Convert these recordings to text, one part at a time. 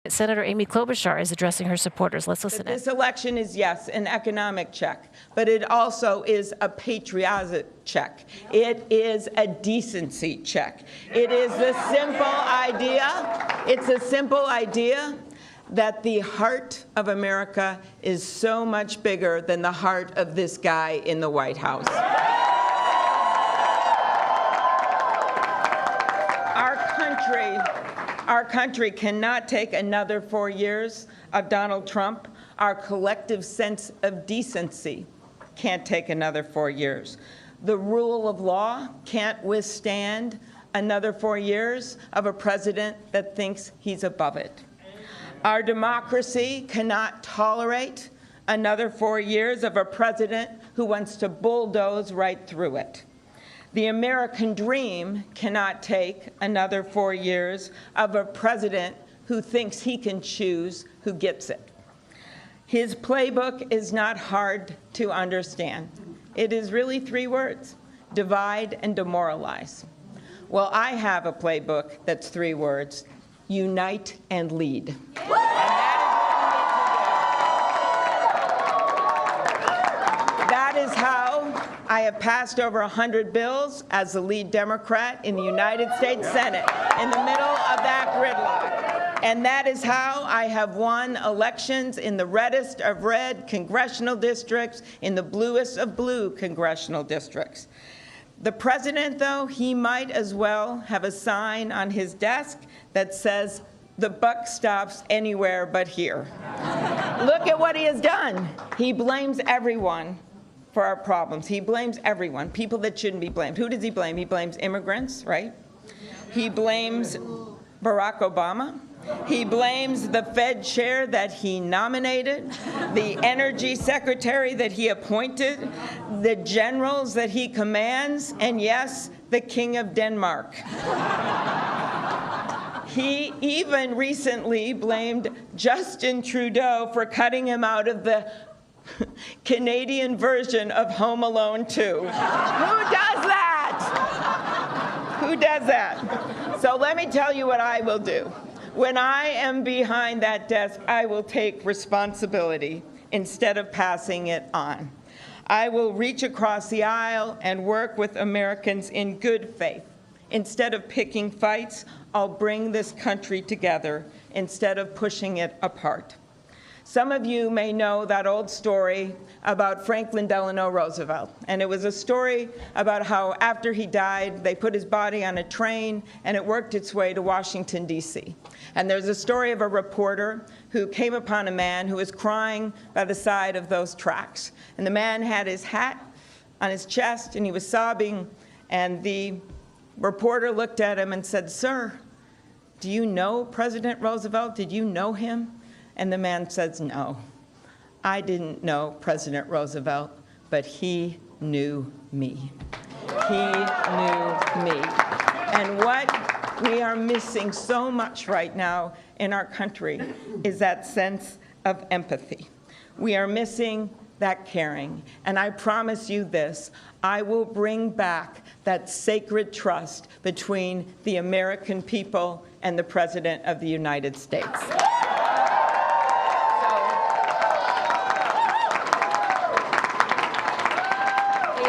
Senator Amy Klobuchar is addressing her supporters. Let's listen in. This election is, yes, an economic check, but it also is a patriotic check. It is a decency check. It is the simple idea, it's a simple idea that the heart of America is so much bigger than the heart of this guy in the White House. Our country cannot take another 4 years of Donald Trump. Our collective sense of decency can't take another 4 years. The rule of law can't withstand another 4 years of a president that thinks he's above it. Our democracy cannot tolerate another 4 years of a president who wants to bulldoze right through it. The American dream cannot take another 4 years of a president who thinks he can choose who gets it. His playbook is not hard to understand. It is really 3 words: divide and demoralize. Well, I have a playbook that's 3 words: unite and lead. And that is how I have passed over 100 bills as the lead Democrat in the United States Senate, in the middle of that gridlock. And that is how I have won elections in the reddest of red congressional districts, in the bluest of blue congressional districts. The president, though, he might as well have a sign on his desk that says, "The buck stops anywhere but here." Look at what he has done. He blames everyone for our problems. He blames everyone, people that shouldn't be blamed. Who does he blame? He blames immigrants, right? He blames Barack Obama. He blames the Fed chair that he nominated, the energy secretary that he appointed, the generals that he commands, and yes, the King of Denmark. He even recently blamed Justin Trudeau for cutting him out of the Canadian version of Home Alone 2. Who does that? Who does that? So let me tell you what I will do. When I am behind that desk, I will take responsibility instead of passing it on. I will reach across the aisle and work with Americans in good faith. Instead of picking fights, I'll bring this country together instead of pushing it apart. Some of you may know that old story about Franklin Delano Roosevelt. And it was a story about how after he died, they put his body on a train and it worked its way to Washington, D.C. And there's a story of a reporter who came upon a man who was crying by the side of those tracks. And the man had his hat on his chest and he was sobbing. And the reporter looked at him and said, "Sir, do you know President Roosevelt? Did you know him?" And the man says, "No, I didn't know President Roosevelt, but he knew me. He knew me." And what we are missing so much right now in our country is that sense of empathy. We are missing that caring. And I promise you this, I will bring back that sacred trust between the American people and the President of the United States.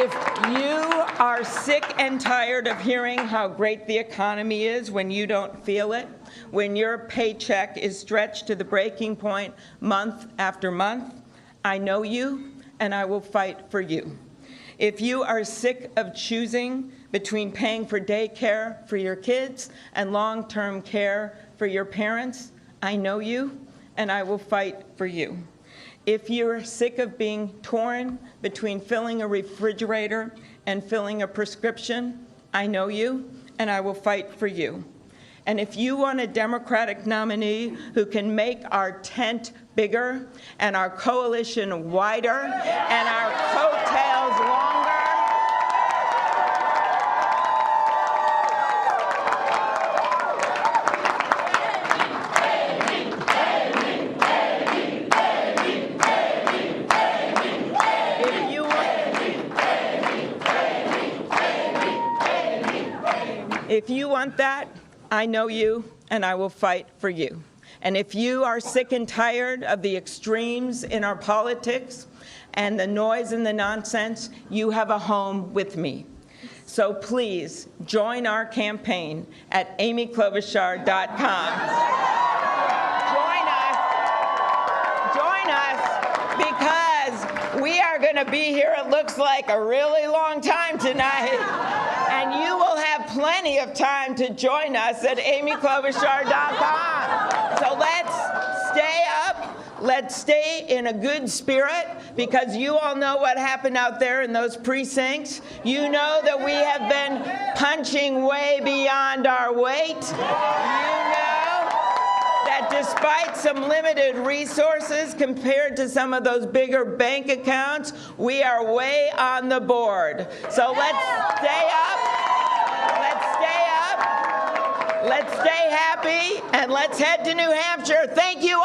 If you are sick and tired of hearing how great the economy is when you don't feel it, when your paycheck is stretched to the breaking point month after month, I know you, and I will fight for you. If you are sick of choosing between paying for daycare for your kids and long-term care for your parents, I know you, and I will fight for you. If you're sick of being torn between filling a refrigerator and filling a prescription, I know you, and I will fight for you. And if you want a Democratic nominee who can make our tent bigger and our coalition wider and our coattails longer, if you want that, I know you, and I will fight for you. And if you are sick and tired of the extremes in our politics and the noise and the nonsense, you have a home with me. So please join our campaign at amyklobuchar.com. Join us because we are going to be here, it looks like, a really long time tonight. And you will have plenty of time to join us at amyklobuchar.com. So let's stay up. Let's stay in a good spirit, because you all know what happened out there in those precincts. You know that we have been punching way beyond our weight. You know that despite some limited resources compared to some of those bigger bank accounts, we are way on the board. So let's stay up. Let's stay up. Let's stay happy, and let's head to New Hampshire. Thank you,